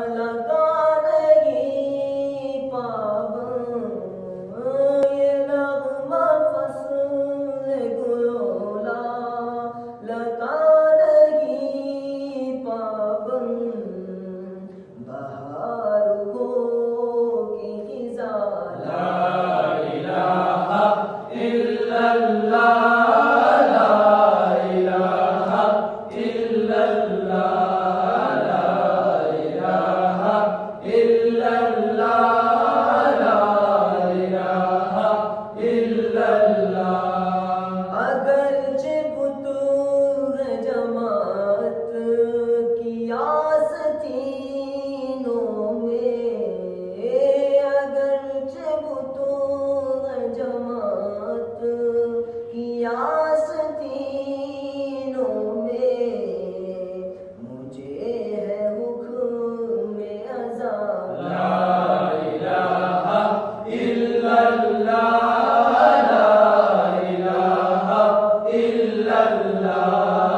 لگا نہیں پابند یہ نغمہ فصل گلولا لگا نہیں پابند بہار کو کی خزاں لا الہ الا اللہ اگرچہ بطور جماعت کی آستینوں میں اگرچہ بطور جماعت کی آستینوں میں مجھے ہے حکم ازاں لا الہ الا اللہ لا الہ الا اللہ